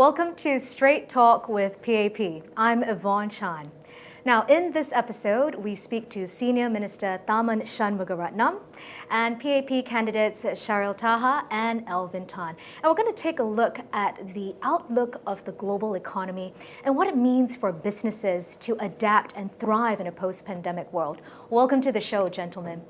Welcome to Straight Talk with PAP. I'm Yvonne Chan. Now, in this episode, we speak to Senior Minister Tharman Shanmugaratnam and PAP candidates Sharael Taha and Alvin. And we're going to take a look at the outlook of the global economy and what it means for businesses to adapt and thrive in a post-pandemic world. Welcome to the show, gentlemen.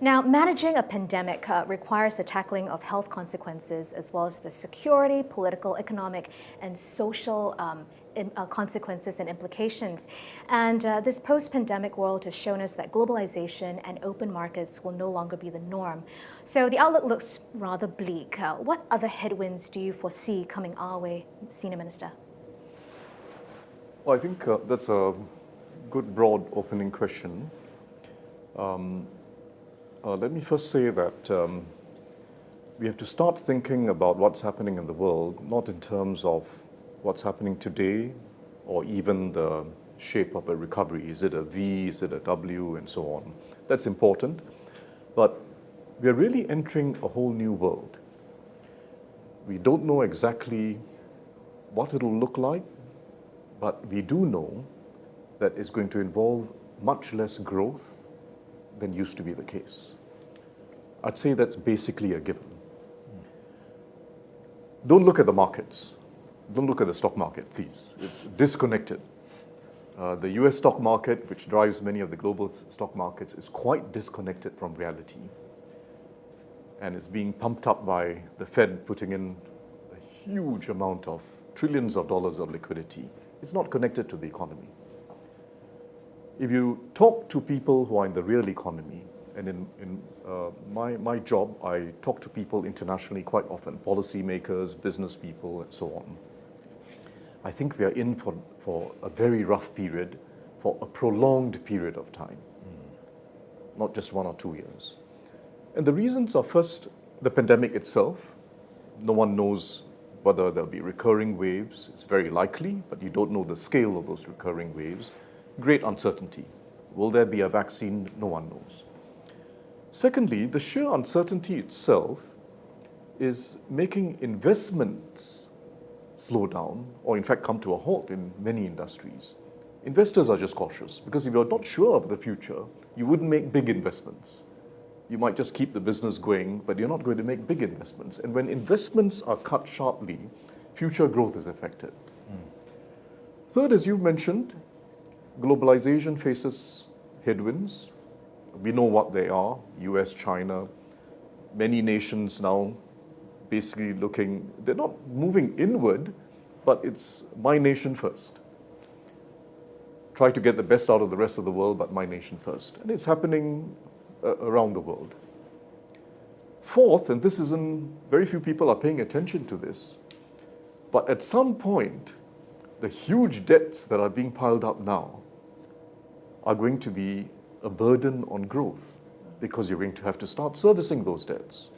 Now, managing a pandemic requires the tackling of health consequences as well as the security, political, economic, and social consequences and implications. And this post-pandemic world has shown us that globalization and open markets will no longer be the norm. So the outlook looks rather bleak. What other headwinds do you foresee coming our way, Senior Minister? Well, I think that's a good, broad opening question. Let me first say that we have to start thinking about what's happening in the world, not in terms of what's happening today or even the shape of a recovery. Is it a V, is it a W, and so on. That's important. But we're really entering a whole new world. We don't know exactly what it'll look like, but we do know that it's going to involve much less growth than used to be the case. I'd say that's basically a given. Don't look at the markets. Don't look at the stock market, please. It's disconnected. The US stock market, which drives many of the global stock markets, is quite disconnected from reality. And it's being pumped up by the Fed putting in a huge amount of trillions of dollars of liquidity. It's not connected to the economy. If you talk to people who are in the real economy, and in my job, I talk to people internationally quite often, policymakers, business people, and so on. I think we are in for a very rough period, for a prolonged period of time, not just 1 or 2 years. And the reasons are, first, the pandemic itself. No one knows whether there'll be recurring waves. It's very likely, but you don't know the scale of those recurring waves. Great uncertainty. Will there be a vaccine? No one knows. Secondly, the sheer uncertainty itself is making investments slow down, or in fact come to a halt in many industries. Investors are just cautious, because if you're not sure of the future, you wouldn't make big investments. You might just keep the business going, but you're not going to make big investments. And when investments are cut sharply, future growth is affected. Third, as you've mentioned, globalization faces headwinds. We know what they are: US, China, many nations now basically looking, they're not moving inward, but it's my nation first. Try to get the best out of the rest of the world, but my nation first. And it's happening around the world. Fourth, and this isn't, very few people are paying attention to this, but at some point, the huge debts that are being piled up now are going to be a burden on growth, because you're going to have to start servicing those debts.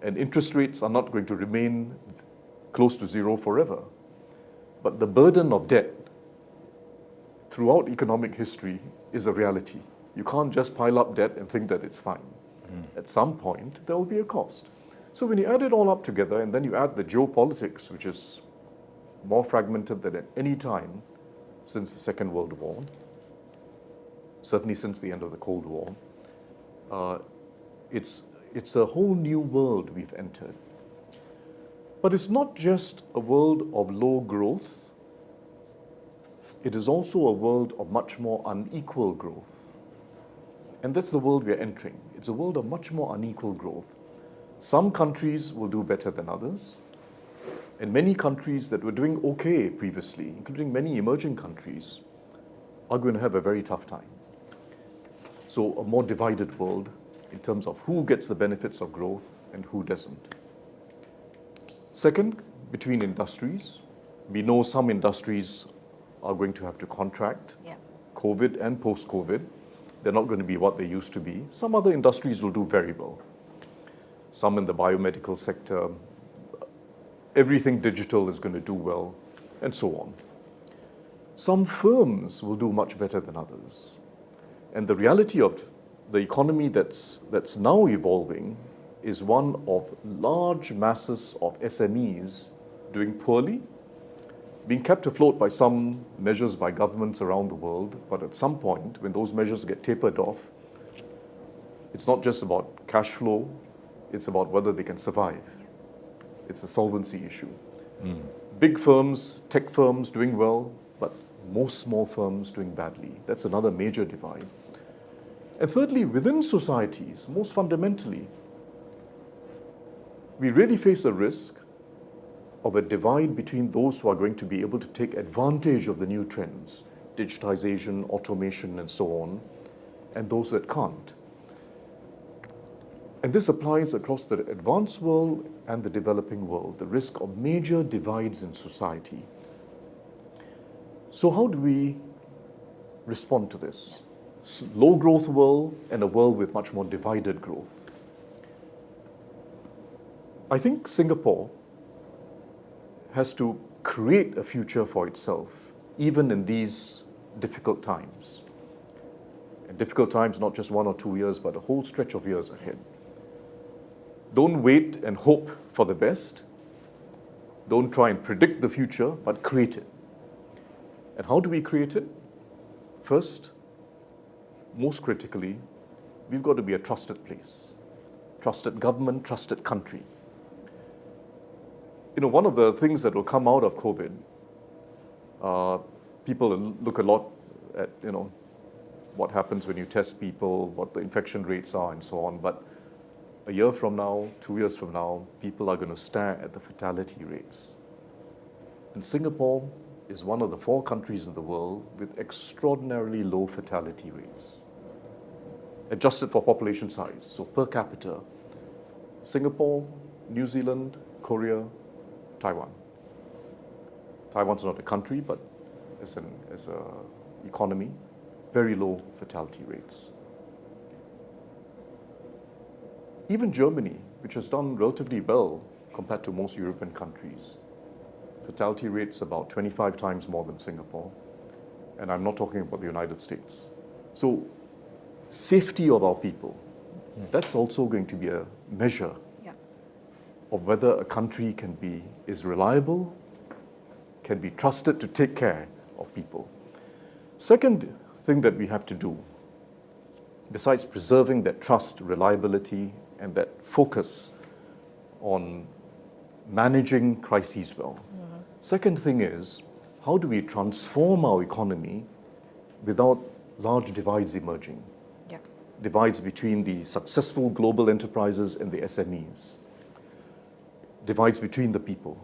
And interest rates are not going to remain close to zero forever. But the burden of debt throughout economic history is a reality. You can't just pile up debt and think that it's fine. At some point, there will be a cost. So when you add it all up together, and then you add the geopolitics, which is more fragmented than at any time since the Second World War, certainly since the end of the Cold War, it's a whole new world we've entered. But it's not just a world of low growth. It is also a world of much more unequal growth. And that's the world we're entering. It's a world of much more unequal growth. Some countries will do better than others. And many countries that were doing okay previously, including many emerging countries, are going to have a very tough time. So a more divided world in terms of who gets the benefits of growth and who doesn't. Second, between industries. We know some industries are going to have to contract, COVID and post-COVID. They're not going to be what they used to be. Some other industries will do very well. Some in the biomedical sector, everything digital is going to do well, and so on. Some firms will do much better than others. And the reality of the economy that's now evolving is one of large masses of SMEs doing poorly, being kept afloat by some measures by governments around the world, but at some point, when those measures get tapered off, it's not just about cash flow, it's about whether they can survive. It's a solvency issue. Big firms, tech firms doing well, but most small firms doing badly. That's another major divide. And thirdly, within societies, most fundamentally, we really face a risk of a divide between those who are going to be able to take advantage of the new trends, digitization, automation, and so on, and those that can't. And this applies across the advanced world and the developing world, the risk of major divides in society. So how do we respond to this? Low growth world and a world with much more divided growth. I think Singapore has to create a future for itself, even in these difficult times. And difficult times, not just 1 or 2 years, but a whole stretch of years ahead. Don't wait and hope for the best. Don't try and predict the future, but create it. And how do we create it? First, most critically, we've got to be a trusted place. Trusted government, trusted country. You know, one of the things that will come out of COVID, people look a lot at, what happens when you test people, what the infection rates are, and so on. But a year from now, 2 years from now, people are going to stare at the fatality rates. And Singapore is one of the 4 countries in the world with extraordinarily low fatality rates, adjusted for population size. So per capita, Singapore, New Zealand, Korea, Taiwan. Taiwan's not a country, but as an economy, very low fatality rates. Even Germany, which has done relatively well compared to most European countries, fatality rates about 25 times more than Singapore. And I'm not talking about the United States. So safety of our people, that's also going to be a measure of whether a country is reliable, can be trusted to take care of people. Second thing that we have to do, besides preserving that trust, reliability, and that focus on managing crises well. Second thing is, how do we transform our economy without large divides emerging? Divides between the successful global enterprises and the SMEs. Divides between the people,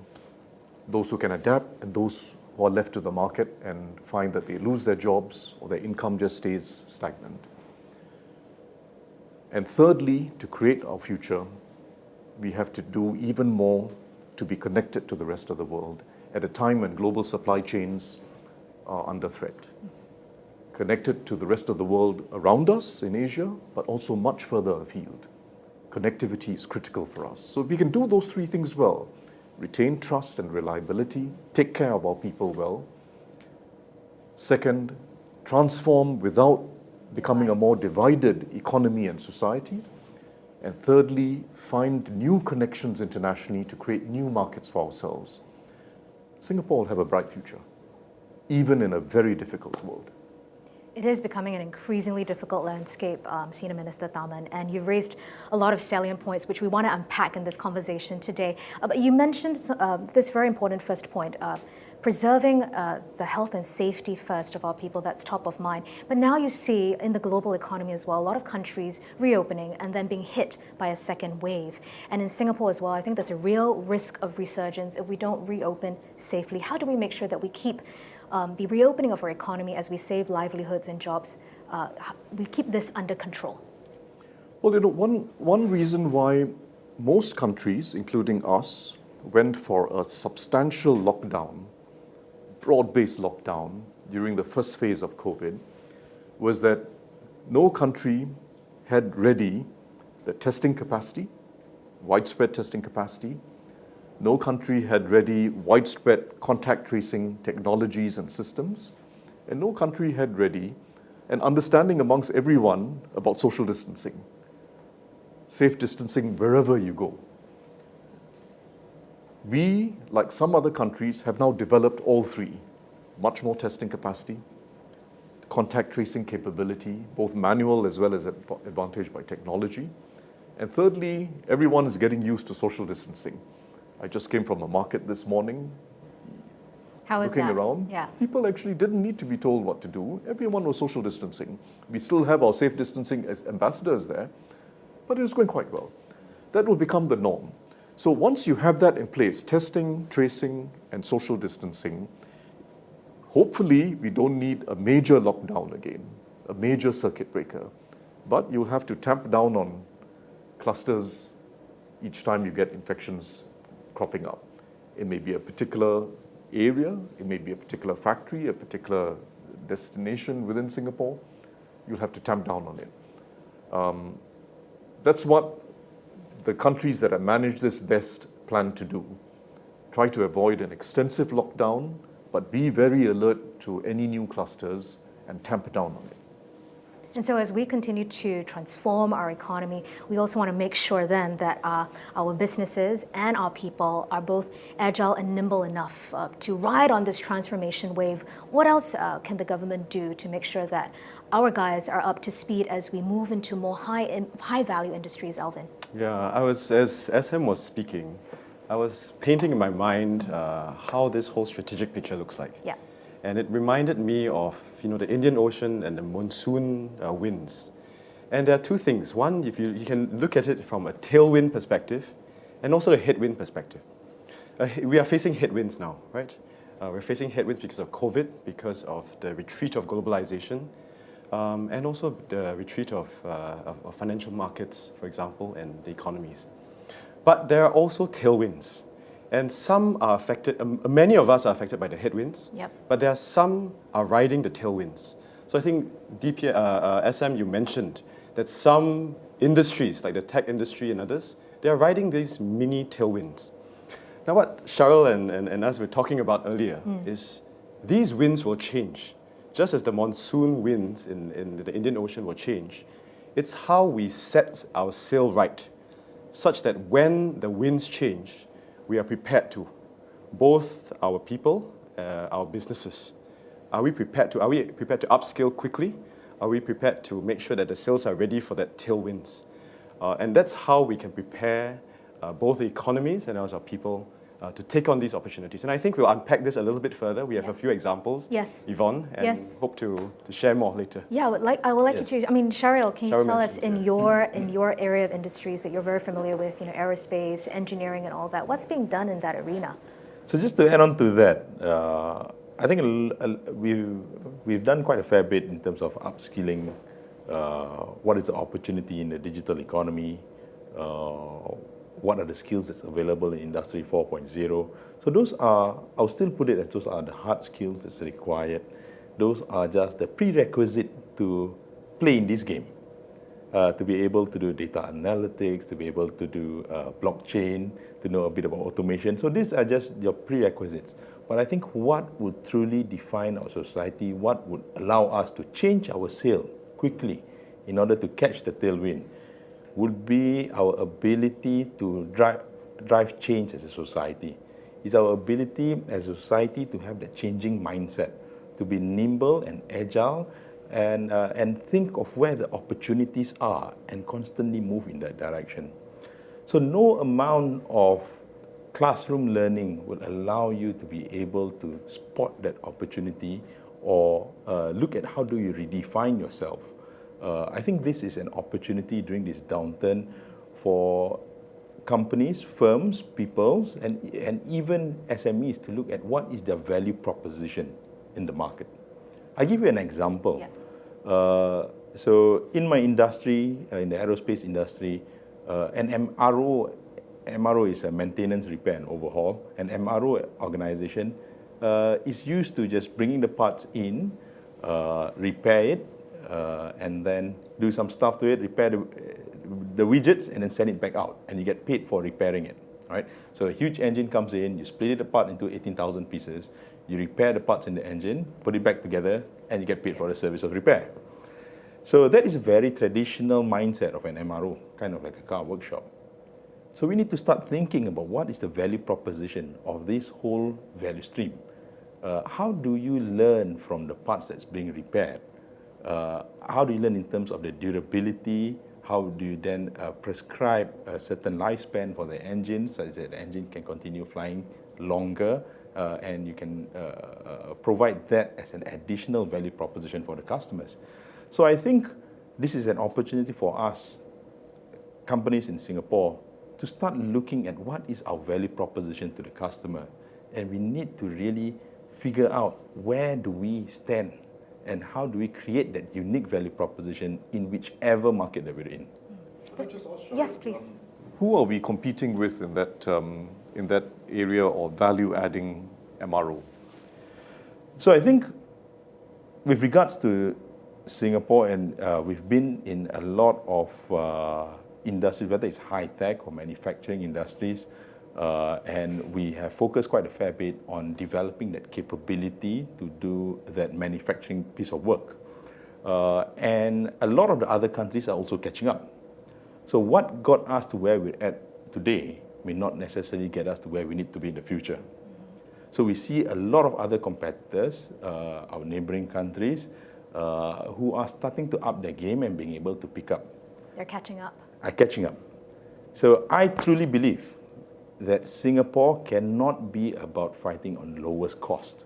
those who can adapt and those who are left to the market and find that they lose their jobs or their income just stays stagnant. And thirdly, to create our future, we have to do even more to be connected to the rest of the world at a time when global supply chains are under threat. Connected to the rest of the world around us in Asia, but also much further afield. Connectivity is critical for us. So if we can do those 3 things well, retain trust and reliability, take care of our people well. Second, transform without becoming a more divided economy and society. And thirdly, find new connections internationally to create new markets for ourselves. Singapore will have a bright future, even in a very difficult world. It is becoming an increasingly difficult landscape, Senior Minister Tharman, and you've raised a lot of salient points which we want to unpack in this conversation today. But you mentioned this very important first point, preserving the health and safety first of our people, that's top of mind. But now you see in the global economy as well, a lot of countries reopening and then being hit by a second wave. And in Singapore as well, I think there's a real risk of resurgence if we don't reopen safely. How do we make sure that we keep the reopening of our economy as we save livelihoods and jobs, we keep this under control? Well, one reason why most countries, including us, went for a substantial lockdown, broad-based lockdown during the first phase of COVID, was that no country had ready the testing capacity, widespread testing capacity. No country had ready widespread contact tracing technologies and systems, and no country had ready an understanding amongst everyone about social distancing, safe distancing wherever you go. We, like some other countries, have now developed all three. Much more testing capacity, contact tracing capability, both manual as well as advantaged by technology. And thirdly, everyone is getting used to social distancing. I just came from a market this morning. How is Looking that? around, Yeah. people actually didn't need to be told what to do. Everyone was social distancing. We still have our safe distancing as ambassadors there, but it was going quite well. That will become the norm. So once you have that in place, testing, tracing, and social distancing, hopefully we don't need a major lockdown again, a major circuit breaker. But you'll have to tamp down on clusters each time you get infections cropping up. It may be a particular area, it may be a particular factory, a particular destination within Singapore. You'll have to tamp down on it. That's what the countries that have managed this best plan to do. Try to avoid an extensive lockdown, but be very alert to any new clusters and tamp down on it. And so as we continue to transform our economy, we also want to make sure then that our businesses and our people are both agile and nimble enough to ride on this transformation wave. What else can the government do to make sure that our guys are up to speed as we move into more high-value industries, Alvin? Yeah, as SM was speaking, I was painting in my mind how this whole strategic picture looks like. Yeah. And it reminded me of the Indian Ocean and the monsoon winds. And there are two things. One, if you can look at it from a tailwind perspective and also a headwind perspective. We are facing headwinds now, right? We're facing headwinds because of COVID, because of the retreat of globalization, and also the retreat of financial markets, for example, and the economies. But there are also tailwinds. And some are affected, many of us are affected by the headwinds, Yep. but there are some are riding the tailwinds. So I think SM, you mentioned that some industries, like the tech industry and others, they are riding these mini tailwinds. Now what Sharael and us were talking about earlier is these winds will change. Just as the monsoon winds in the Indian Ocean will change, it's how we set our sail right, such that when the winds change, we are prepared to, both our people, our businesses. Are we prepared to upscale quickly? Are we prepared to make sure that the sails are ready for that tailwinds? And that's how we can prepare both the economies and also our people to take on these opportunities. And I think we'll unpack this a little bit further. We have a few examples, Yes. Yvonne, and Yes. hope to share more later. Yeah, I would like you to. I mean, Sharael, can you Sharael tell us mentioned, in your area of industries that you're very familiar with, aerospace, engineering, and all that? What's being done in that arena? So just to add on to that, I think we've done quite a fair bit in terms of upskilling. What is the opportunity in the digital economy? What are the skills that's available in Industry 4.0? So those are, I'll still put it as those are the hard skills that's required. Those are just the prerequisite to play in this game. To be able to do data analytics, to be able to do blockchain, to know a bit about automation. So these are just your prerequisites. But I think what would truly define our society, what would allow us to change our sail quickly in order to catch the tailwind, would be our ability to drive change as a society. It's our ability as a society to have that changing mindset, to be nimble and agile, and think of where the opportunities are and constantly move in that direction. So no amount of classroom learning will allow you to be able to spot that opportunity or look at how do you redefine yourself. I think this is an opportunity during this downturn for companies, firms, peoples, and even SMEs to look at what is their value proposition in the market. I'll give you an example. Yeah. So in my industry, in the aerospace industry, an MRO is a maintenance, repair and overhaul. An MRO organization is used to just bringing the parts in, repair it, and then do some stuff to it, repair the widgets, and then send it back out, and you get paid for repairing it. Right? So a huge engine comes in, you split it apart into 18,000 pieces, you repair the parts in the engine, put it back together, and you get paid for the service of repair. So that is a very traditional mindset of an MRO, kind of like a car workshop. So we need to start thinking about what is the value proposition of this whole value stream. How do you learn from the parts that's being repaired? How do you learn in terms of the durability? How do you then prescribe a certain lifespan for the engine such that the engine can continue flying longer, and you can provide that as an additional value proposition for the customers? So I think this is an opportunity for us, companies in Singapore, to start looking at what is our value proposition to the customer. And we need to really figure out where do we stand and how do we create that unique value proposition in whichever market that we're in. Yes, please. Who are we competing with in that area or value-adding MRO? So I think with regards to Singapore, and we've been in a lot of industries, whether it's high-tech or manufacturing industries, and we have focused quite a fair bit on developing that capability to do that manufacturing piece of work. And a lot of the other countries are also catching up. So what got us to where we're at today may not necessarily get us to where we need to be in the future. So we see a lot of other competitors, our neighboring countries, who are starting to up their game and being able to pick up. They're catching up. Are catching up. So I truly believe that Singapore cannot be about fighting on lowest cost.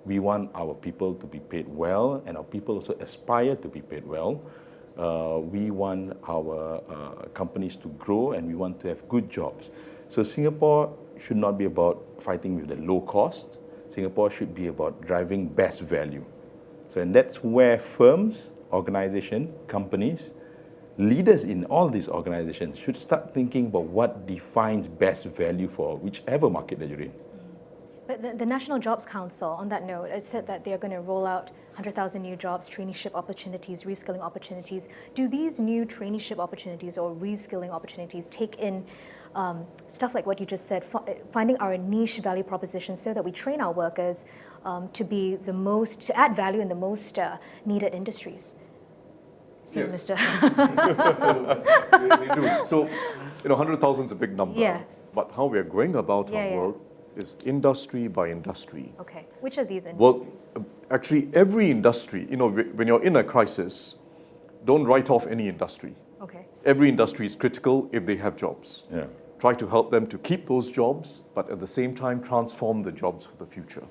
We want our people to be paid well, and our people also aspire to be paid well. We want our companies to grow, and we want to have good jobs. So Singapore should not be about fighting with the low cost. Singapore should be about driving best value. So, and that's where firms, organizations, companies, leaders in all these organizations should start thinking about what defines best value for whichever market that you're in. But the National Jobs Council, on that note, it said that they're going to roll out 100,000 new jobs, traineeship opportunities, reskilling opportunities. Do these new traineeship opportunities or reskilling opportunities take in stuff like what you just said, finding our niche value proposition so that we train our workers to add value in the most needed industries? Yes. Minister. So we do. So, 100,000 is a big number. Yes. But how we are going about our work is industry by industry. Okay. Which of these industries? Well, actually, every industry, when you're in a crisis, don't write off any industry. Okay. Every industry is critical if they have jobs. Yeah. Try to help them to keep those jobs, but at the same time, transform the jobs for the future.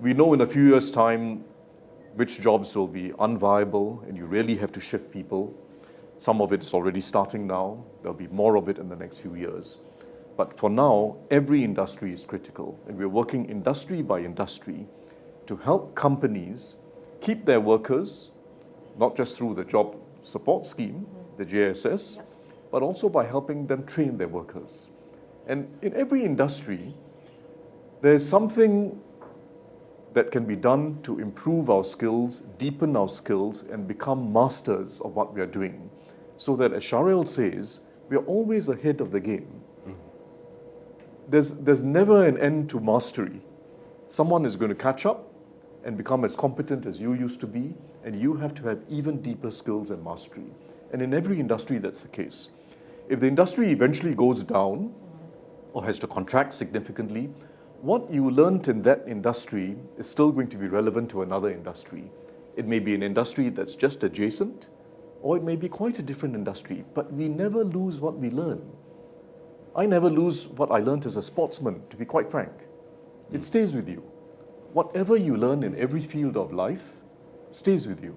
We know in a few years' time which jobs will be unviable, and you really have to shift people. Some of it is already starting now. There'll be more of it in the next few years. But for now, every industry is critical, and we're working industry by industry to help companies keep their workers, not just through the job support scheme, the JSS, but also by helping them train their workers. And in every industry, there's something that can be done to improve our skills, deepen our skills, and become masters of what we are doing. So that, as Sharael says, we are always ahead of the game. There's never an end to mastery. Someone is going to catch up and become as competent as you used to be, and you have to have even deeper skills and mastery. And in every industry, that's the case. If the industry eventually goes down or has to contract significantly, what you learned in that industry is still going to be relevant to another industry. It may be an industry that's just adjacent, or it may be quite a different industry, but we never lose what we learn. I never lose what I learned as a sportsman, to be quite frank. It stays with you. Whatever you learn in every field of life stays with you.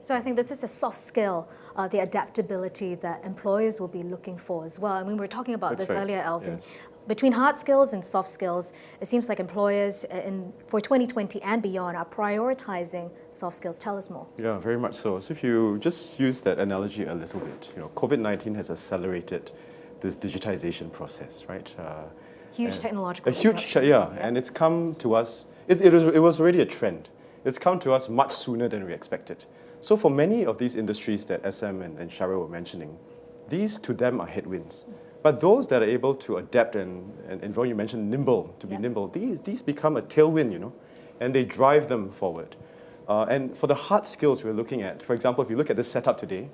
So I think this is a soft skill, the adaptability that employers will be looking for as well. I mean, we were talking about That's this right. earlier, Alvin. Yes. Between hard skills and soft skills, it seems like employers for 2020 and beyond are prioritizing soft skills. Tell us more. Yeah, very much so. So if you just use that analogy a little bit, COVID-19 has accelerated this digitization process, right? Huge technological a huge, disruption. and it's come to us. It was already a trend. It's come to us much sooner than we expected. So for many of these industries that SM and Sharael were mentioning, these to them are headwinds. But those that are able to adapt and you mentioned nimble, to be nimble, these become a tailwind, and they drive them forward. And for the hard skills we're looking at, for example, if you look at this setup today,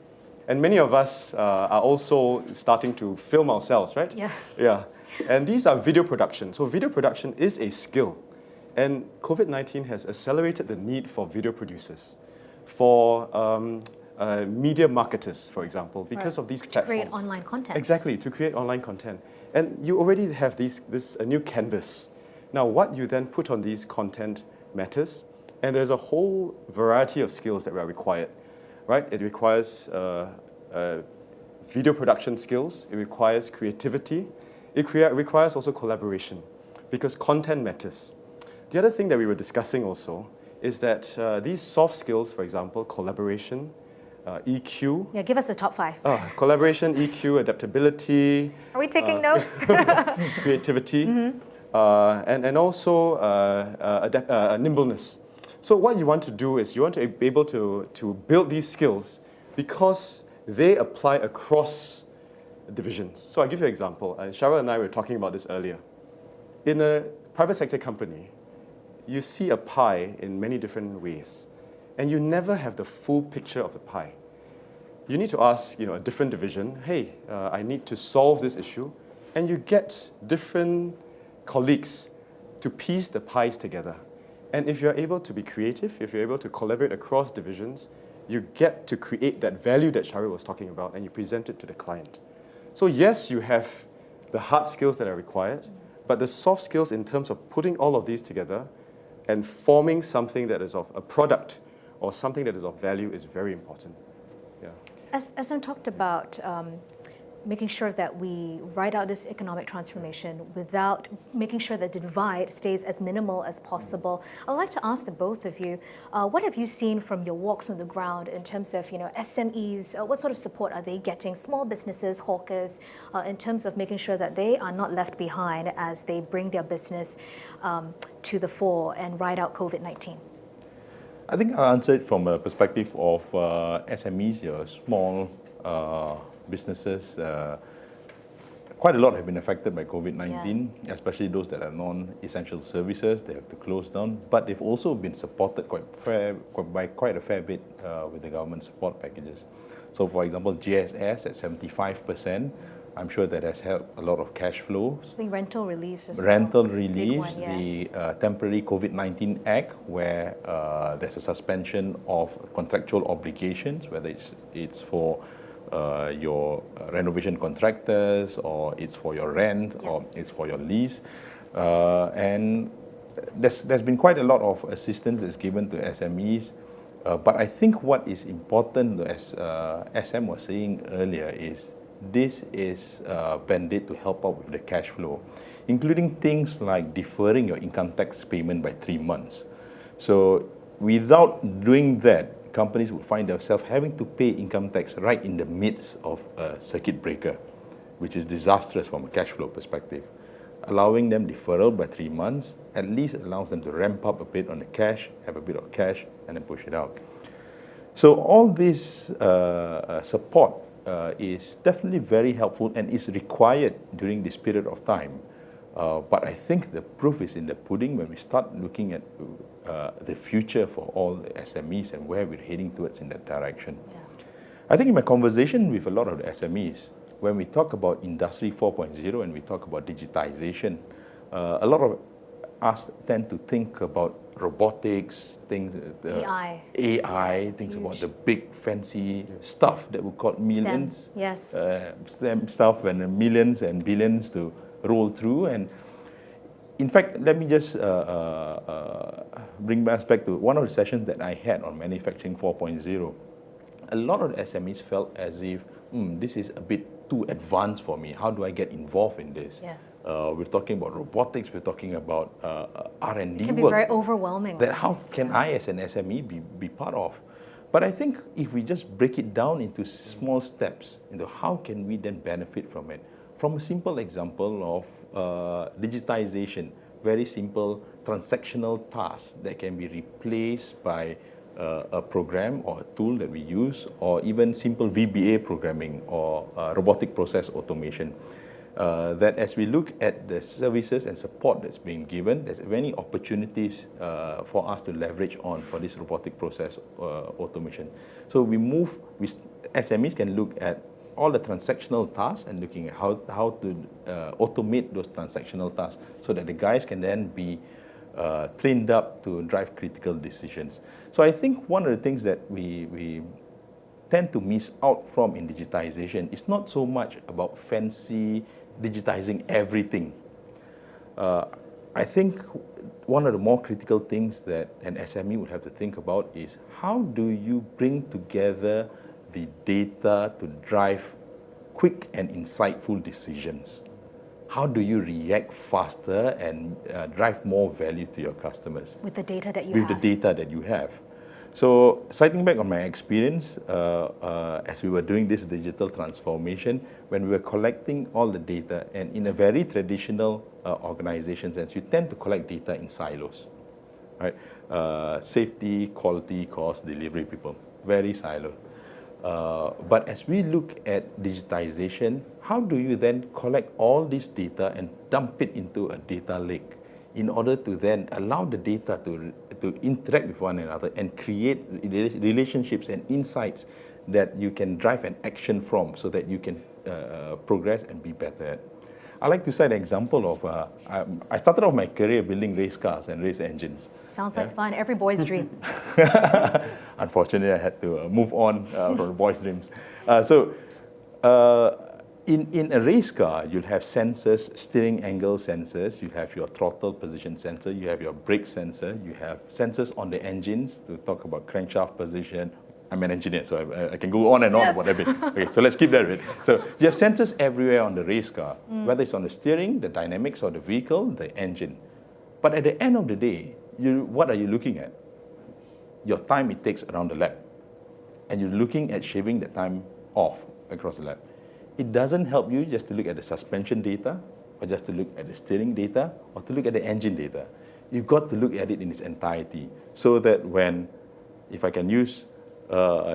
And many of us are also starting to film ourselves, right? Yes. Yeah. And these are video production. So video production is a skill. And COVID-19 has accelerated the need for video producers, for media marketers, for example, because of these platforms. To create online content. Exactly, to create online content. And you already have this new canvas. Now, what you then put on these content matters, and there's a whole variety of skills that are required, right? It requires video production skills, it requires creativity, it requires also collaboration, because content matters. The other thing that we were discussing also is that these soft skills, for example, collaboration, EQ. Yeah, give us the top 5. Collaboration, EQ, adaptability. Are we taking notes? Creativity, and also nimbleness. So what you want to do is you want to be able to build these skills because they apply across divisions. So I'll give you an example. Sharael and I were talking about this earlier. In a private sector company, you see a pie in many different ways, and you never have the full picture of the pie. You need to ask, a different division, hey, I need to solve this issue, and you get different colleagues to piece the pies together. And if you're able to be creative, if you're able to collaborate across divisions, you get to create that value that Sharael was talking about, and you present it to the client. So yes, you have the hard skills that are required, but the soft skills in terms of putting all of these together and forming something that is of a product or something that is of value is very important. Yeah. As I talked about making sure that we ride out this economic transformation without making sure that the divide stays as minimal as possible, I'd like to ask the both of you, what have you seen from your walks on the ground in terms of SMEs? What sort of support are they getting? Small businesses, hawkers, in terms of making sure that they are not left behind as they bring their business to the fore and ride out COVID-19? I think I'll answer it from a perspective of SMEs, your small businesses. Quite a lot have been affected by COVID-19, especially those that are non-essential services. They have to close down, but they've also been supported by quite a fair bit with the government support packages. So, for example, GSS at 75%. I'm sure that has helped a lot of cash flows. I think rental reliefs as well. Rental reliefs, Big one, the temporary COVID-19 Act, where there's a suspension of contractual obligations, whether it's for your renovation contractors, or it's for your rent, or it's for your lease. And there's been quite a lot of assistance that's given to SMEs. But I think what is important, as SM was saying earlier, is this is a band-aid to help out with the cash flow, including things like deferring your income tax payment by 3 months. So without doing that, companies would find themselves having to pay income tax right in the midst of a circuit breaker, which is disastrous from a cash flow perspective. Allowing them deferral by 3 months at least allows them to ramp up a bit on the cash, have a bit of cash, and then push it out. So all this support is definitely very helpful and is required during this period of time. But I think the proof is in the pudding when we start looking at the future for all the SMEs and where we're heading towards in that direction. Yeah. I think in my conversation with a lot of the SMEs, when we talk about Industry 4.0 and we talk about digitization, a lot of us tend to think about robotics, things, AI, things about the big fancy stuff that would cost millions, STEM stuff and millions and billions to roll through. And in fact, let me just bring us back to one of the sessions that I had on Manufacturing 4.0. A lot of the SMEs felt as if this is a bit too advanced for me. How do I get involved in this? Yes. We're talking about robotics. We're talking about R&D work. It can be very overwhelming. That how can I, as an SME, be part of? But I think if we just break it down into small steps, into how can we then benefit from it? From a simple example of digitization, very simple transactional tasks that can be replaced by a program or a tool that we use, or even simple VBA programming or robotic process automation. That as we look at the services and support that's being given, there's many opportunities for us to leverage on for this robotic process automation. So we move, SMEs can look at all the transactional tasks and looking at how to automate those transactional tasks so that the guys can then be trained up to drive critical decisions. So I think one of the things that we tend to miss out from in digitization is not so much about fancy digitizing everything. I think one of the more critical things that an SME would have to think about is how do you bring together the data to drive quick and insightful decisions? How do you react faster and drive more value to your customers? With the data that you With have. the data that you have. So, citing back on my experience as we were doing this digital transformation, when we were collecting all the data, and in a very traditional organization sense, you tend to collect data in silos, right? Safety, quality, cost, delivery people, very siloed. But as we look at digitization, how do you then collect all this data and dump it into a data lake in order to then allow the data to interact with one another and create relationships and insights that you can drive an action from so that you can progress and be better at. I like to cite an example of, I started off my career building race cars and race engines. Sounds like fun, every boy's dream. Unfortunately, I had to move on from the boys' dreams. In a race car, you'll have sensors, steering angle sensors, you have your throttle position sensor, you have your brake sensor, you have sensors on the engines to talk about crankshaft position. I'm an engineer, so I can go on and on about that bit. Okay, so let's keep that bit. So you have sensors everywhere on the race car, whether it's on the steering, the dynamics of the vehicle, the engine. But at the end of the day, what are you looking at? Your time it takes around the lap. And you're looking at shaving that time off across the lap. It doesn't help you just to look at the suspension data, or just to look at the steering data, or to look at the engine data. You've got to look at it in its entirety, so that when, if I can use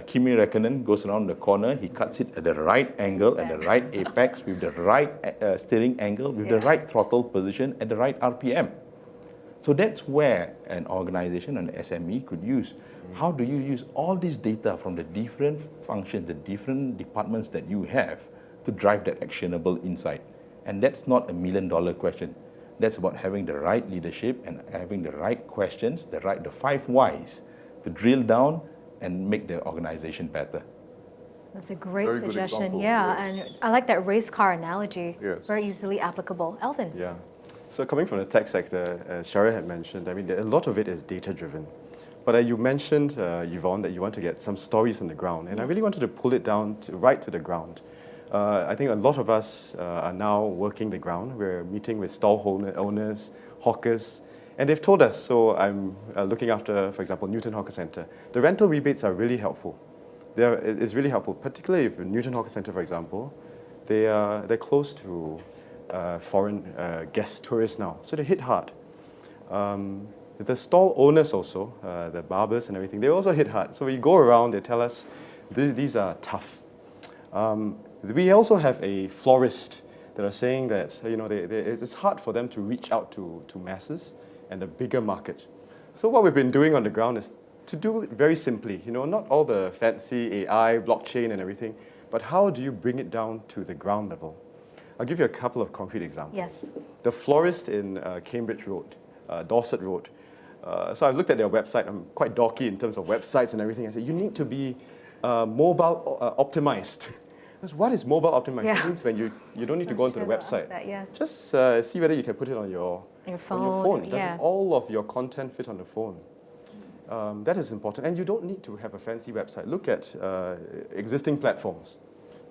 Kimi Räikkönen goes around the corner, he cuts it at the right angle, at the right apex, with the right steering angle, with the right throttle position, at the right RPM. So that's where an organization, an SME could use. How do you use all this data from the different functions, the different departments that you have to drive that actionable insight? And that's not a $1 million question. That's about having the right leadership and having the right questions, the 5 whys to drill down and make the organization better. That's a great Very good suggestion, example, yeah. yes. And I like that race car analogy, Yes. very easily applicable. Alvin? Yeah. So coming from the tech sector, as Sharael had mentioned, I mean, a lot of it is data-driven. But you mentioned, Yvonne, that you want to get some stories on the ground. And I really wanted to pull it down right to the ground. I think a lot of us are now working the ground. We're meeting with stall owners, hawkers, and they've told us, so I'm looking after, for example, Newton Hawker Centre. The rental rebates are really helpful. It's really helpful, particularly if Newton Hawker Centre, for example, they're close to foreign guest tourists now, so they hit hard. The stall owners also, the barbers and everything, they also hit hard. So we go around, they tell us, these are tough. We also have a florist that are saying that it's hard for them to reach out to masses and the bigger market. So what we've been doing on the ground is to do it very simply, not all the fancy AI, blockchain and everything, but how do you bring it down to the ground level? I'll give you a couple of concrete examples. Yes. The florist in Cambridge Road, Dorset Road. So I've looked at their website. I'm quite dorky in terms of websites and everything. I said, you need to be mobile optimized. Because what is mobile optimized? Yeah. It means when you don't need to go onto the website. That, yes. Just see whether you can put it on your phone. Does all of your content fit on the phone? That is important. And you don't need to have a fancy website. Look at existing platforms.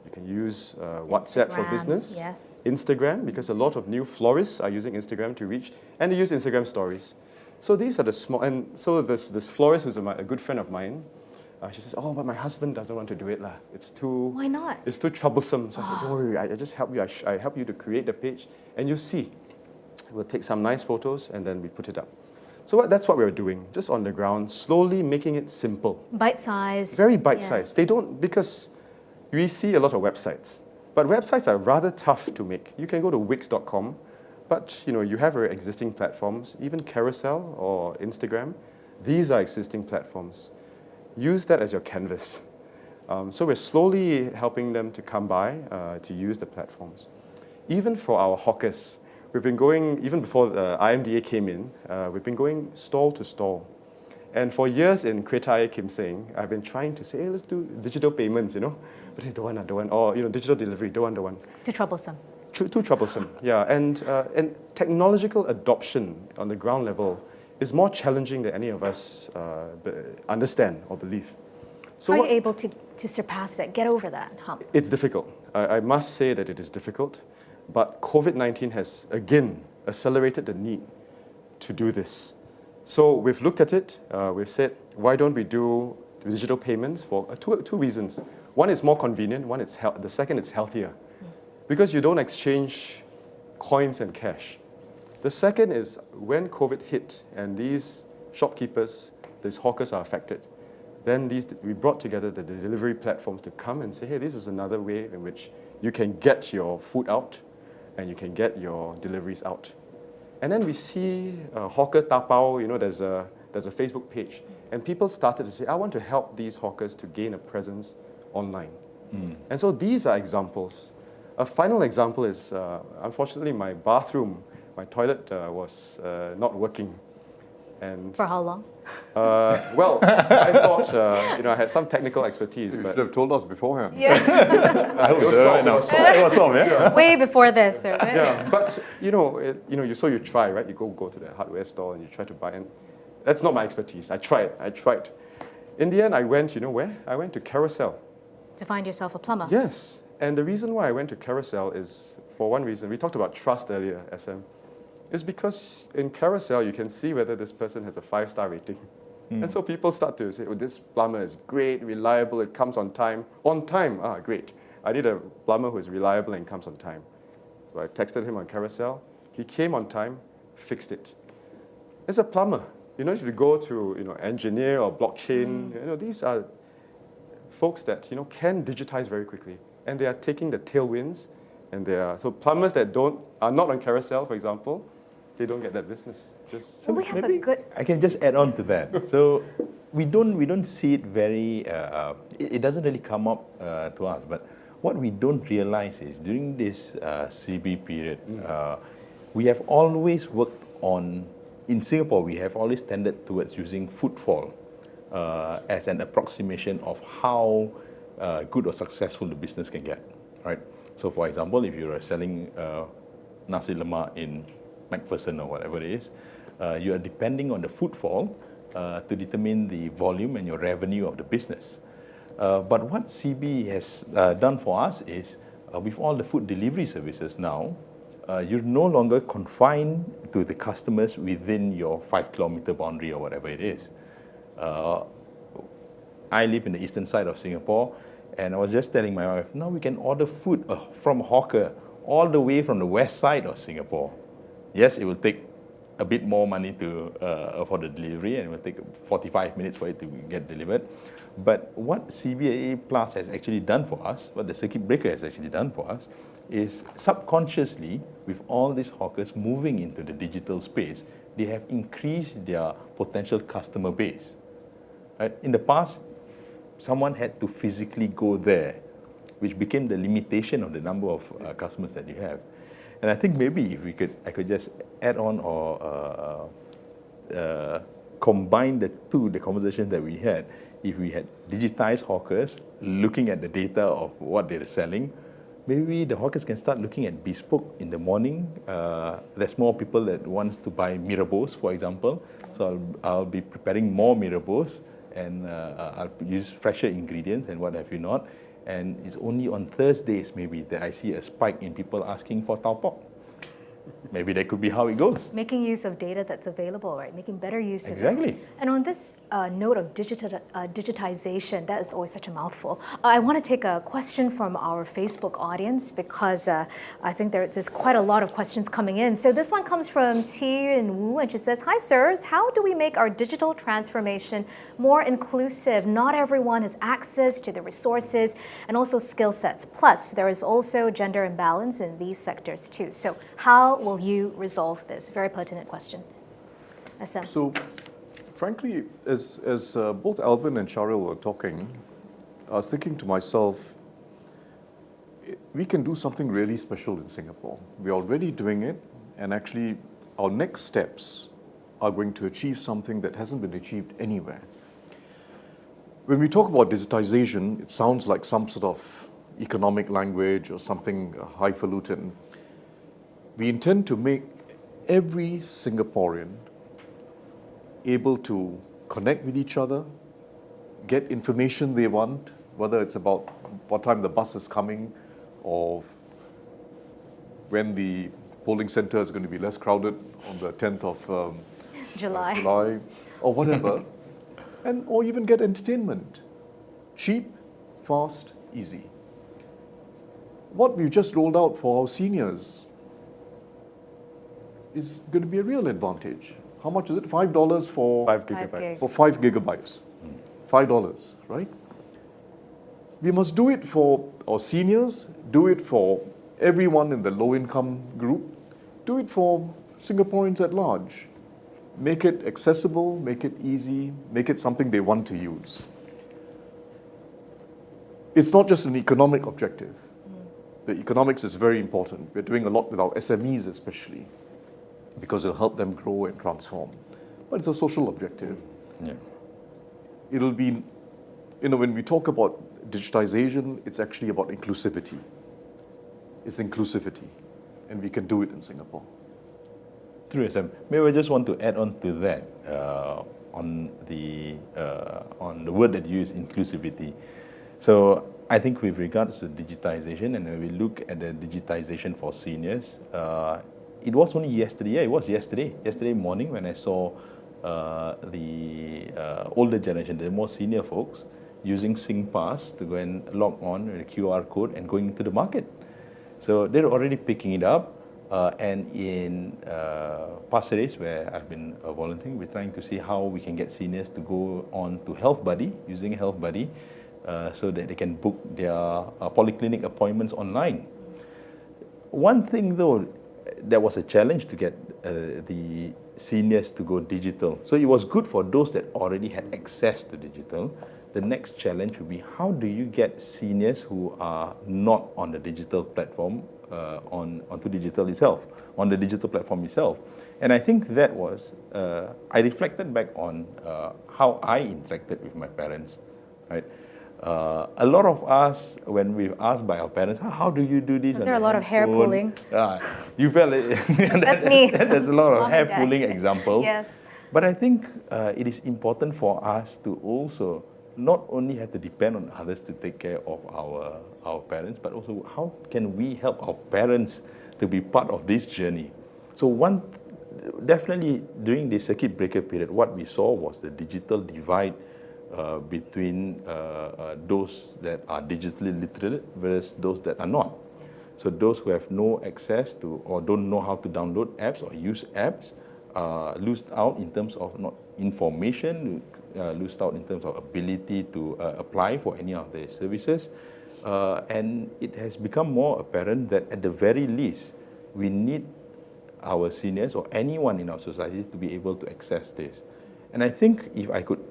You can use WhatsApp for Instagram, business, yes. Instagram, because a lot of new florists are using Instagram to reach, and they use Instagram stories. So these are the small, and so this florist who's a good friend of mine, she says, oh, but my husband doesn't want to do it. It's too... Why not? It's too troublesome. So I said, don't worry, I just help you. I help you to create the page, and you see. We'll take some nice photos, and then we put it up. So that's what we're doing, just on the ground, slowly making it simple. Bite-sized. Very bite-sized. Yes. They don't, because we see a lot of websites, but websites are rather tough to make. You can go to wix.com, but you have your existing platforms, even Carousel or Instagram. These are existing platforms. Use that as your canvas. So we're slowly helping them to come by, to use the platforms. Even for our hawkers, we've been going, even before the IMDA came in, we've been going stall to stall. And for years in Kretai Kim Seng, I've been trying to say, hey, let's do digital payments, But they don't want, or digital delivery, don't want. Too troublesome. Too troublesome, yeah. And technological adoption on the ground level is more challenging than any of us understand or believe. So How are you able to surpass that, get over that hump? It's difficult. I must say that it is difficult, but COVID-19 has again accelerated the need to do this. So we've looked at it. We've said, why don't we do digital payments for two reasons. One is more convenient. The second is healthier, because you don't exchange coins and cash. The second is when COVID hit and these shopkeepers, these hawkers are affected, then we brought together the delivery platforms to come and say, hey, this is another way in which you can get your food out and you can get your deliveries out. And then we see hawker tapao, there's a Facebook page. And people started to say, I want to help these hawkers to gain a presence online. And so these are examples. A final example is, unfortunately, my toilet was not working. And For how long? well, I thought I had some technical expertise. You but should have told us beforehand. Yeah. it was solved. It was solved, yeah? Way before this, is it? Yeah, but you try, right? You go to the hardware store and you try to buy, and that's not my expertise. I tried. In the end, I went, where? I went to Carousel. To find yourself a plumber. Yes, and the reason why I went to Carousel is for one reason. We talked about trust earlier, SM. Is because in Carousel, you can see whether this person has a 5-star rating. And so people start to say, oh, this plumber is great, reliable, it comes on time. On time, great. I need a plumber who is reliable and comes on time. So I texted him on Carousel. He came on time, fixed it. As a plumber, you don't need to go to engineer or blockchain. These are folks that can digitize very quickly. And they are taking the tailwinds. And so plumbers that are not on Carousel, for example, they don't get that business. So we have maybe a good... I can just add on to that. So we don't see it very, it doesn't really come up to us. But what we don't realize is during this CB period, we have always worked on, in Singapore, we have always tended towards using footfall as an approximation of how good or successful the business can get, right? So for example, if you're selling nasi lemak in McPherson or whatever it is, you are depending on the footfall to determine the volume and your revenue of the business. But what CB has done for us is, with all the food delivery services now, you're no longer confined to the customers within your 5-kilometer boundary or whatever it is. I live in the eastern side of Singapore, and I was just telling my wife, now we can order food from a hawker all the way from the west side of Singapore. Yes, it will take a bit more money for the delivery, and it will take 45 minutes for it to get delivered. But what CBA Plus has actually done for us, what the circuit breaker has actually done for us, is subconsciously, with all these hawkers moving into the digital space, they have increased their potential customer base. Right? In the past, someone had to physically go there, which became the limitation of the number of customers that you have. And I think maybe if I could just add on or combine the conversation that we had. If we had digitized hawkers looking at the data of what they're selling, maybe the hawkers can start looking at bespoke in the morning. There's more people that wants to buy mirabos, for example. So I'll be preparing more mirabos, and I'll use fresher ingredients and what have you not. And it's only on Thursdays maybe that I see a spike in people asking for tau pok. Maybe that could be how it goes. Making use of data that's available, right? Making better use of it. Exactly. And on this note of digitization, that is always such a mouthful. I want to take a question from our Facebook audience because I think there's quite a lot of questions coming in. So this one comes from Tien Wu, and she says, "Hi sirs, how do we make our digital transformation more inclusive? Not everyone has access to the resources and also skill sets. Plus, there is also gender imbalance in these sectors too. So how will you resolve this?" Very pertinent question. SM. So, frankly, as both Alvin and Sharael were talking, I was thinking to myself, we can do something really special in Singapore. We're already doing it, and actually our next steps are going to achieve something that hasn't been achieved anywhere. When we talk about digitization, it sounds like some sort of economic language or something highfalutin. We intend to make every Singaporean able to connect with each other, get information they want, whether it's about what time the bus is coming or when the polling center is going to be less crowded on the 10th of July or whatever, and or even get entertainment. Cheap, fast, easy. What we've just rolled out for our seniors is going to be a real advantage. How much is it? $5 for 5 5 gigabytes. gig. for 5 gigabytes. $5, right? We must do it for our seniors, do it for everyone in the low-income group, do it for Singaporeans at large. Make it accessible, make it easy, make it something they want to use. It's not just an economic objective. The economics is very important. We're doing a lot with our SMEs especially, because it'll help them grow and transform. But it's a social objective. Yeah. It'll be, when we talk about digitization, it's actually about inclusivity. It's inclusivity, and we can do it in Singapore. True, SM. Maybe I just want to add on to that on the word that you use, inclusivity. So I think with regards to digitization, and when we look at the digitization for seniors, it was only yesterday. Yeah, it was yesterday morning when I saw the older generation, the more senior folks, using SingPass to go and log on with a QR code and going into the market. So they're already picking it up. And in Pasir Ris, where I've been volunteering, we're trying to see how we can get seniors to go on to Health Buddy, using Health Buddy, so that they can book their polyclinic appointments online. One thing though, that was a challenge to get the seniors to go digital. So it was good for those that already had access to digital. The next challenge would be, how do you get seniors who are not on the digital platform onto digital itself, on the digital platform itself? And I think that was, I reflected back on how I interacted with my parents, right? A lot of us, when we're asked by our parents, how do you do this? Was there a lot of hair pulling? You felt it. That's me. There's a lot of Mom hair and Dad. pulling examples. Yes. But I think it is important for us to also not only have to depend on others to take care of our parents, but also how can we help our parents to be part of this journey? So definitely during the circuit breaker period, what we saw was the digital divide between those that are digitally literate versus those that are not. So those who have no access to or don't know how to download apps or use apps lose out in terms of not information, lose out in terms of ability to apply for any of the services. And it has become more apparent that at the very least, we need our seniors or anyone in our society to be able to access this. And I think if I could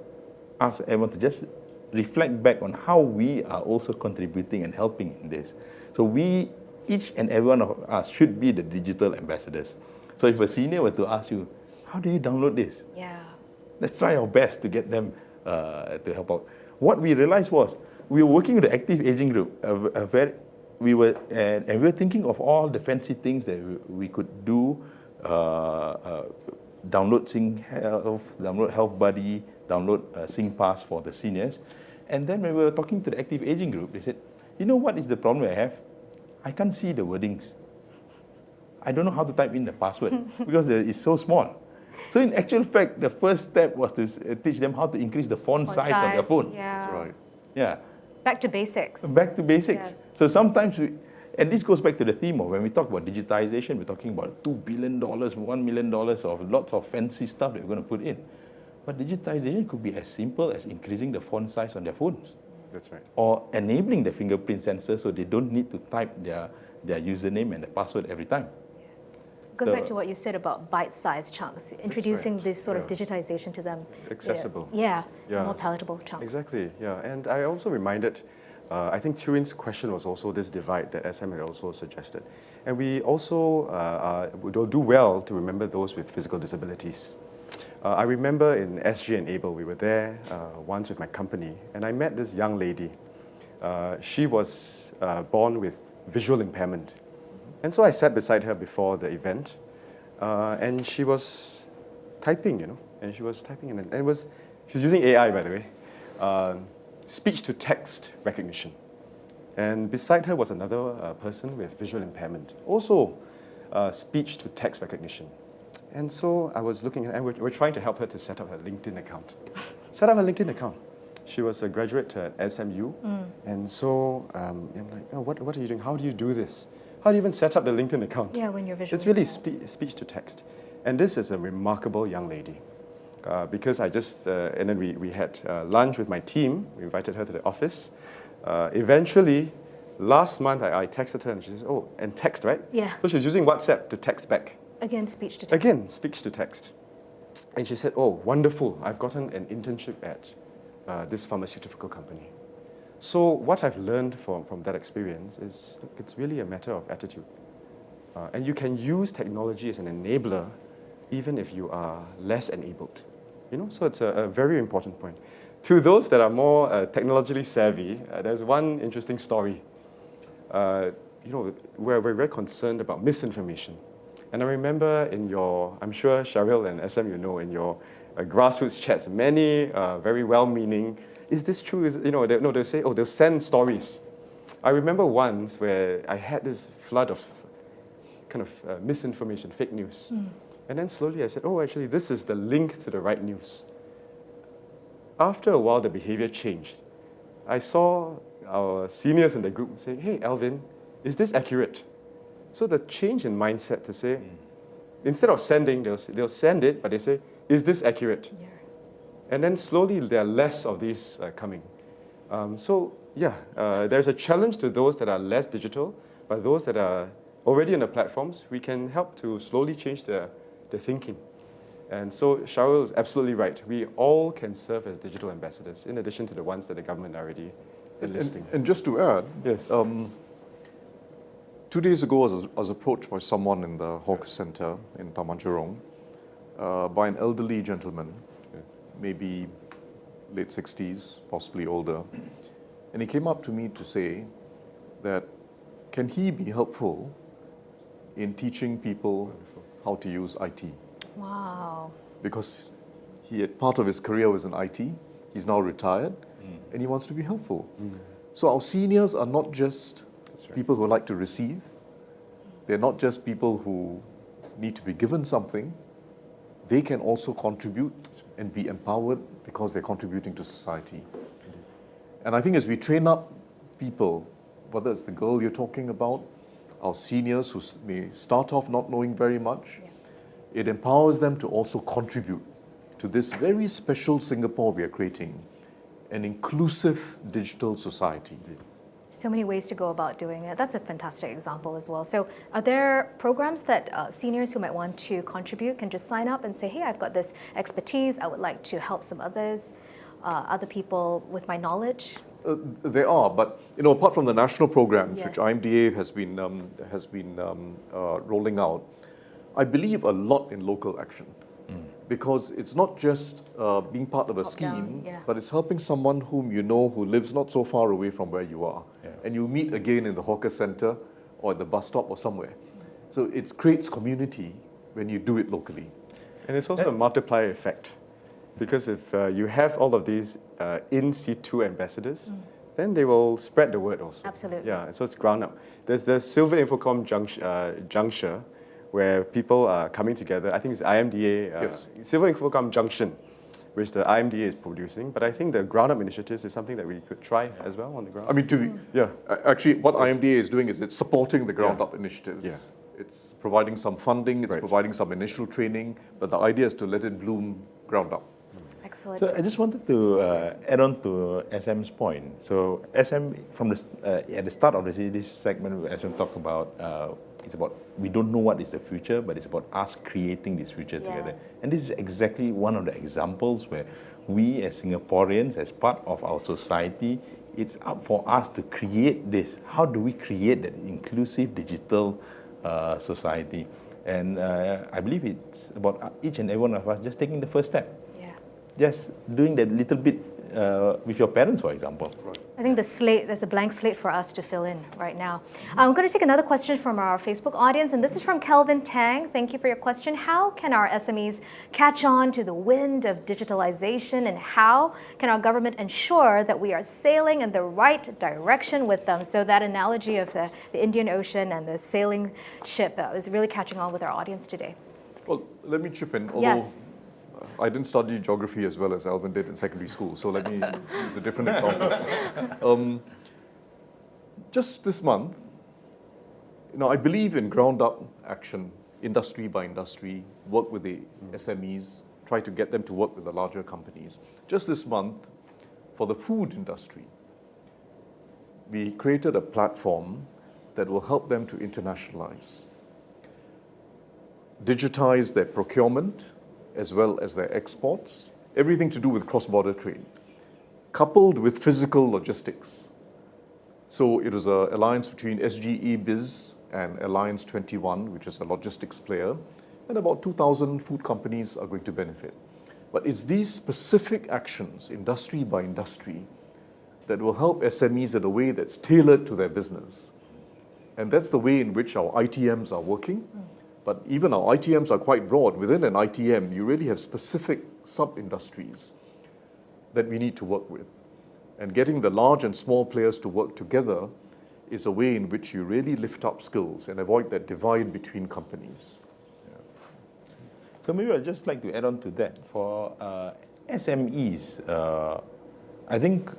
ask everyone to just reflect back on how we are also contributing and helping in this. So each and every one of us should be the digital ambassadors. So if a senior were to ask you, how do you download this? Yeah. Let's try our best to get them to help out. What we realized was, we were working with the active aging group. We were thinking of all the fancy things that we could do. Download SingHealth, download Health Buddy, download SingPass for the seniors. And then when we were talking to the active aging group, they said, you know what is the problem I have? I can't see the wordings. I don't know how to type in the password because it's so small. So in actual fact, the first step was to teach them how to increase the font size on their phone. Yeah. That's right. Yeah. Back to basics. Back to basics. Yes. So sometimes and this goes back to the theme of when we talk about digitization, we're talking about $2 billion, $1 million of lots of fancy stuff that we're going to put in. But digitization could be as simple as increasing the font size on their phones. That's right. Oh. Or enabling the fingerprint sensor so they don't need to type their username and the password every time. goes back to what you said about bite-sized chunks, introducing this sort of digitization to them. Accessible. Yeah, Yeah. more palatable chunks. Exactly, yeah. And I also reminded, I think Turin's question was also this divide that SM had also suggested. And we also will do well to remember those with physical disabilities. I remember in SG and Able, we were there once with my company, and I met this young lady. She was born with visual impairment. And so I sat beside her before the event, and she was typing, and she was typing, and she was using AI, by the way, speech-to-text recognition. And beside her was another person with visual impairment, also speech-to-text recognition. And so I was looking at, and we're trying to help her to set up her LinkedIn account. Set up her LinkedIn account. She was a graduate at SMU, and so I'm like, oh, what are you doing? How do you do this? How do you even set up the LinkedIn account? Yeah, when you're visual. It's really speech to text. And this is a remarkable young lady. Because I just, and then we had lunch with my team. We invited her to the office. Eventually, last month I texted her and she says, oh, and text, right? Yeah. So she's using WhatsApp to text back. Again, speech to text. Again, speech to text. And she said, oh, wonderful. I've gotten an internship at this pharmaceutical company. So what I've learned from that experience is it's really a matter of attitude. And you can use technology as an enabler even if you are less enabled. So it's a very important point. To those that are more technologically savvy, there's one interesting story. Where we're very concerned about misinformation. And I remember in your, I'm sure Sharael and SM, in your grassroots chats, many very well-meaning, is this true? They'll say, oh, they'll send stories. I remember once where I had this flood of kind of misinformation, fake news. And then slowly I said, oh, actually, this is the link to the right news. After a while, the behavior changed. I saw our seniors in the group say, hey, Alvin, is this accurate? So the change in mindset to say, instead of sending, they'll send it, but they say, is this accurate? Yeah. And then slowly there are less of these coming. There's a challenge to those that are less digital, but those that are already on the platforms, we can help to slowly change the thinking. And so Sharael is absolutely right. We all can serve as digital ambassadors, in addition to the ones that the government already enlisting. And just to add, Yes. 2 days ago, I was approached by someone in the hawker center in Taman Jurong by an elderly gentleman, maybe late 60s, possibly older. And he came up to me to say that, can he be helpful in teaching people how to use IT? Wow. Because part of his career was in IT, he's now retired, and he wants to be helpful. So our seniors are not just people who like to receive. They're not just people who need to be given something. They can also contribute and be empowered because they're contributing to society. And I think as we train up people, whether it's the girl you're talking about, our seniors who may start off not knowing very much, it empowers them to also contribute to this very special Singapore we are creating, an inclusive digital society. So many ways to go about doing it. That's a fantastic example as well. So are there programs that seniors who might want to contribute can just sign up and say, hey, I've got this expertise, I would like to help some others, other people with my knowledge? There are, but apart from the national programs, which IMDA has been rolling out, I believe a lot in local action. Because it's not just being part of a scheme, but it's helping someone whom you know who lives not so far away from where you are. And you meet again in the hawker center or at the bus stop or somewhere. So it creates community when you do it locally. And it's also a multiplier effect. Because if you have all of these in situ ambassadors, then they will spread the word also. Absolutely. Yeah, so it's ground up. There's the Silver Infocom juncture, where people are coming together. I think it's IMDA, Silver Infocom Junction, which the IMDA is producing. But I think the ground up initiatives is something that we could try as well on the ground. I mean, actually, what IMDA is doing is it's supporting the ground up initiatives. Yeah. It's providing some funding, it's providing some initial training, but the idea is to let it bloom ground up. Excellent. So I just wanted to add on to SM's point. So SM, at the start of this segment, SM talked about It's about, we don't know what is the future, but it's about us creating this future together. Yes. And this is exactly one of the examples where we as Singaporeans, as part of our society, it's up for us to create this. How do we create that inclusive digital society? And I believe it's about each and every one of us just taking the first step. Yeah. Just doing that little bit with your parents, for example. Right. I think there's a blank slate for us to fill in right now. I'm going to take another question from our Facebook audience, and this is from Kelvin Tang. Thank you for your question. How can our SMEs catch on to the wind of digitalization, and how can our government ensure that we are sailing in the right direction with them? So that analogy of the Indian Ocean and the sailing ship is really catching on with our audience today. Well, let me chip in. Although Yes. I didn't study geography as well as Alvin did in secondary school, so let me use a different example. Just this month, I believe in ground-up action, industry by industry, work with the SMEs, try to get them to work with the larger companies. Just this month, for the food industry, we created a platform that will help them to internationalize, digitize their procurement, as well as their exports, everything to do with cross-border trade, coupled with physical logistics. So it was an alliance between SGE Biz and Alliance 21, which is a logistics player, and about 2,000 food companies are going to benefit. But it's these specific actions, industry by industry, that will help SMEs in a way that's tailored to their business. And that's the way in which our ITMs are working. But even our ITMs are quite broad. Within an ITM, you really have specific sub-industries that we need to work with. And getting the large and small players to work together is a way in which you really lift up skills and avoid that divide between companies. So maybe I'd just like to add on to that. For SMEs, I think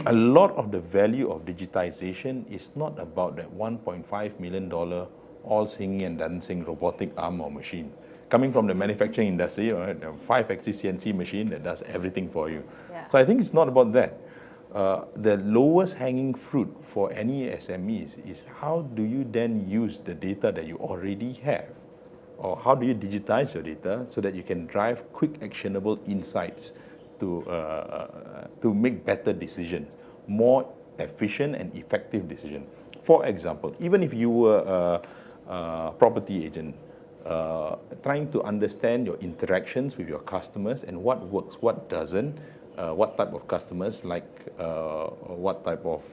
a lot of the value of digitization is not about that $1.5 million all singing and dancing robotic arm or machine. Coming from the manufacturing industry, right, a 5-axis CNC machine that does everything for you. Yeah. So I think it's not about that. The lowest hanging fruit for any SMEs is how do you then use the data that you already have? Or how do you digitize your data so that you can drive quick actionable insights to make better decisions, more efficient and effective decisions. For example, even if you were property agent, trying to understand your interactions with your customers and what works, what doesn't, what type of customers like what type of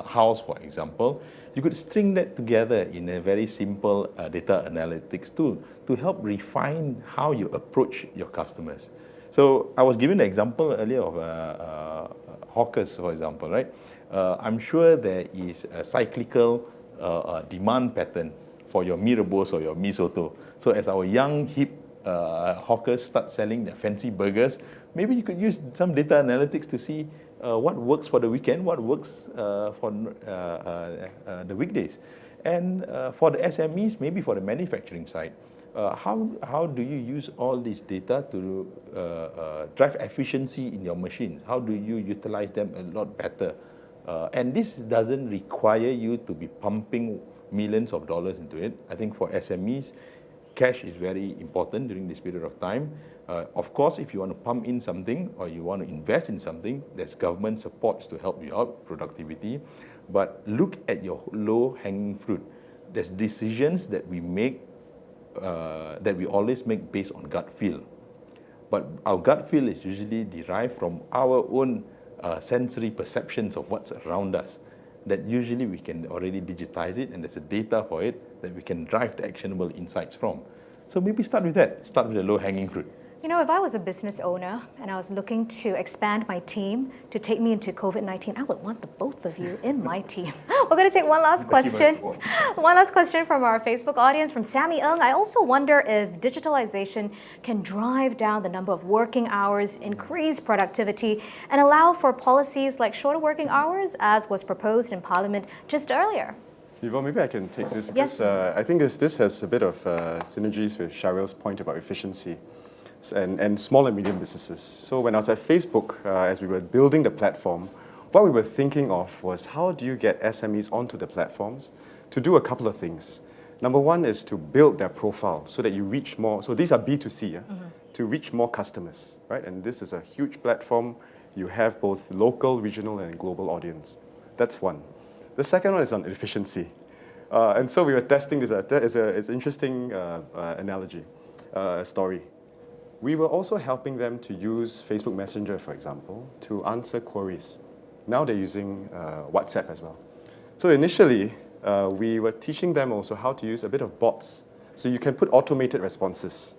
house, for example, you could string that together in a very simple data analytics tool to help refine how you approach your customers. So I was given the example earlier of hawkers, for example, right? I'm sure there is a cyclical demand pattern for your mee rebus or your mee soto. So as our young, hip hawkers start selling their fancy burgers, maybe you could use some data analytics to see what works for the weekend, what works for the weekdays. And for the SMEs, maybe for the manufacturing side, how do you use all this data to drive efficiency in your machines? How do you utilize them a lot better? And this doesn't require you to be pumping millions of dollars into it. I think for SMEs, cash is very important during this period of time. Of course, if you want to pump in something or you want to invest in something, there's government supports to help you out, productivity. But look at your low-hanging fruit. There's decisions that we make, that we always make based on gut feel. But our gut feel is usually derived from our own sensory perceptions of what's around us. That usually we can already digitize it, and there's a data for it that we can drive the actionable insights from. So maybe start with that. Start with the low-hanging fruit. You know, if I was a business owner and I was looking to expand my team to take me into COVID-19, I would want the both of you in my team. We're going to take one last question. One last question from our Facebook audience, from Sammy Ng. I also wonder if digitalization can drive down the number of working hours, increase productivity, and allow for policies like shorter working hours, as was proposed in Parliament just earlier. Yvonne, maybe I can take this because I think this has a bit of synergies with Sharael's point about efficiency and small and medium businesses. So when I was at Facebook, as we were building the platform, what we were thinking of was how do you get SMEs onto the platforms to do a couple of things. Number one is to build their profile so that you reach more. So these are B2C, yeah? To reach more customers, right? And this is a huge platform. You have both local, regional, and global audience. That's one. The second one is on efficiency. And so we were testing this. It's an interesting analogy, story. We were also helping them to use Facebook Messenger, for example, to answer queries. Now they're using WhatsApp as well. So initially, we were teaching them also how to use a bit of bots. So you can put automated responses.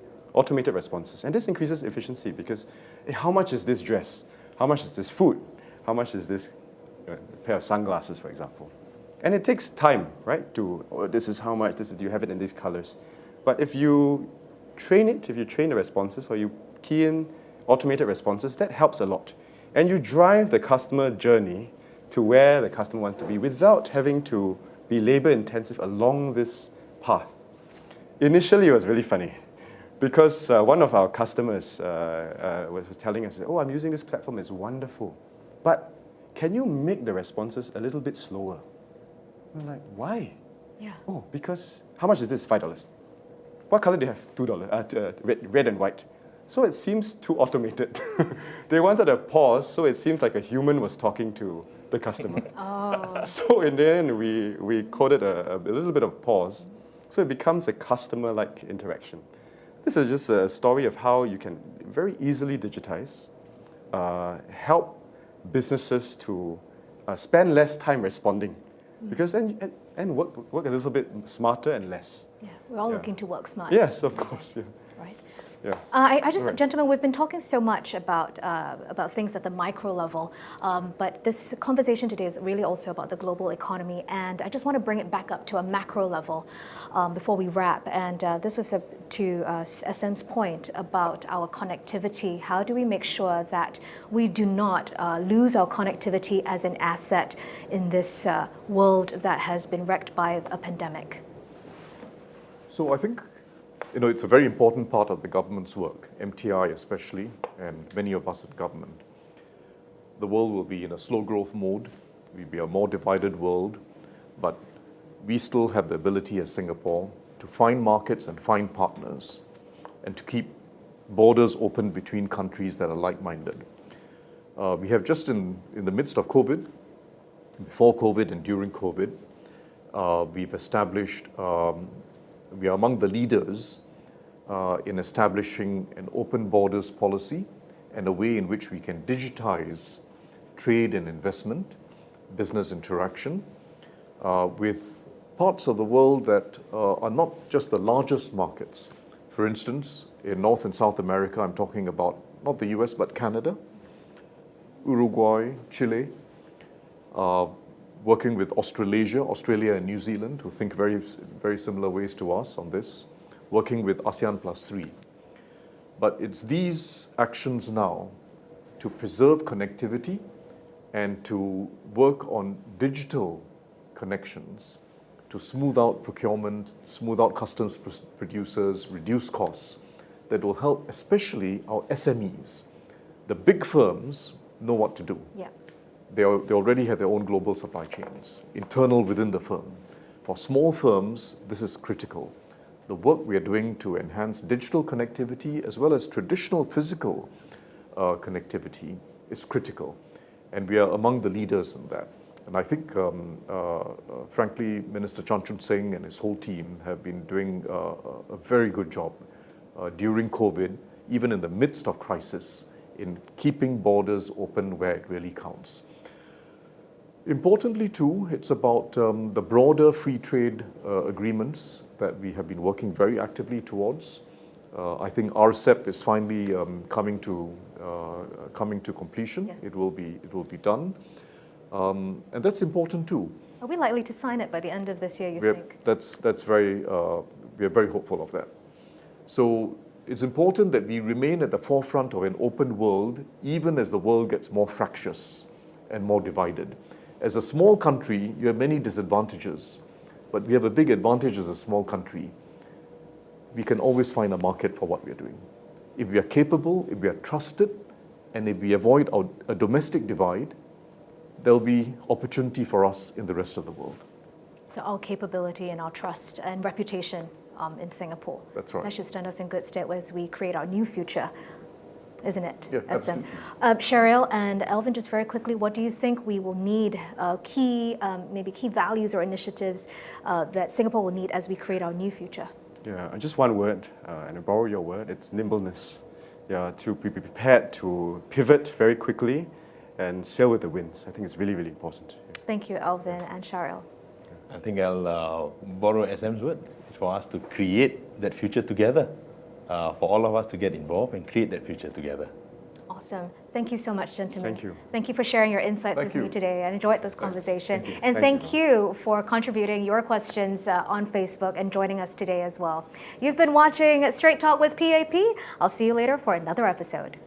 And this increases efficiency because how much is this dress? How much is this food? How much is this pair of sunglasses, for example? And it takes time, right? This is how much, do you have it in these colors? But if you train the responses or you key in automated responses, that helps a lot. And you drive the customer journey to where the customer wants to be without having to be labor intensive along this path. Initially, it was really funny because one of our customers was telling us, oh, I'm using this platform, it's wonderful. But can you make the responses a little bit slower? We're like, why? Yeah. Oh, because how much is this? $5. What color do you have? $2. Red and white. So it seems too automated. They wanted a pause, so it seems like a human was talking to the customer. Oh. So in the end, we coded a little bit of pause, so it becomes a customer-like interaction. This is just a story of how you can very easily digitize, help businesses to spend less time responding, because then and work a little bit smarter and less. Yeah, we're all looking to work smart. Yes, of course. Yeah. Right. Yeah. Right. Gentlemen, we've been talking so much about things at the micro level, but this conversation today is really also about the global economy, and I just want to bring it back up to a macro level before we wrap. And this was to SM's point about our connectivity. How do we make sure that we do not lose our connectivity as an asset in this world that has been wrecked by a pandemic? So I think, it's a very important part of the government's work, MTI especially, and many of us at government. The world will be in a slow growth mode. We'll be a more divided world, but we still have the ability as Singapore to find markets and find partners and to keep borders open between countries that are like-minded. We have just in the midst of COVID, before COVID and during COVID, we've established, we are among the leaders in establishing an open borders policy and a way in which we can digitize trade and investment, business interaction with parts of the world that are not just the largest markets. For instance, in North and South America, I'm talking about not the US, but Canada, Uruguay, Chile, working with Australia and New Zealand, who think very, very similar ways to us on this, working with ASEAN +3. But it's these actions now to preserve connectivity and to work on digital connections to smooth out procurement, smooth out customs producers, reduce costs, that will help especially our SMEs. The big firms know what to do. Yeah. They already have their own global supply chains, internal within the firm. For small firms, this is critical. The work we are doing to enhance digital connectivity as well as traditional physical connectivity is critical. And we are among the leaders in that. And I think, frankly, Minister Chan Chun Sing and his whole team have been doing a very good job during COVID, even in the midst of crisis, in keeping borders open where it really counts. Importantly, too, it's about the broader free trade agreements that we have been working very actively towards. I think RCEP is finally coming to completion. Yes. It will be done, and that's important too. Are we likely to sign it by the end of this year, you think? That's very. We are very hopeful of that. So it's important that we remain at the forefront of an open world, even as the world gets more fractious and more divided. As a small country, you have many disadvantages, but we have a big advantage as a small country. We can always find a market for what we are doing. If we are capable, if we are trusted, and if we avoid a domestic divide, there will be opportunity for us in the rest of the world. to our capability and our trust and reputation in Singapore. That's right. That should stand us in good stead as we create our new future, isn't it? Yeah, SM? absolutely. Sharael and Alvin, just very quickly, what do you think we will need, maybe key values or initiatives that Singapore will need as we create our new future? Yeah, just one word, and I borrow your word, it's nimbleness. Yeah, to be prepared to pivot very quickly and sail with the winds. I think it's really, really important. Yeah. Thank you, Alvin and Sharael. I think I'll borrow SM's word. It's for us to create that future together, for all of us to get involved and create that future together. Awesome. Thank you so much, gentlemen. Thank you. Thank you for sharing your insights Thank with me you. today. I enjoyed this conversation. Thank you. And Thank thank you for contributing your questions on Facebook and joining us today as well. You've been watching Straight Talk with PAP. I'll see you later for another episode.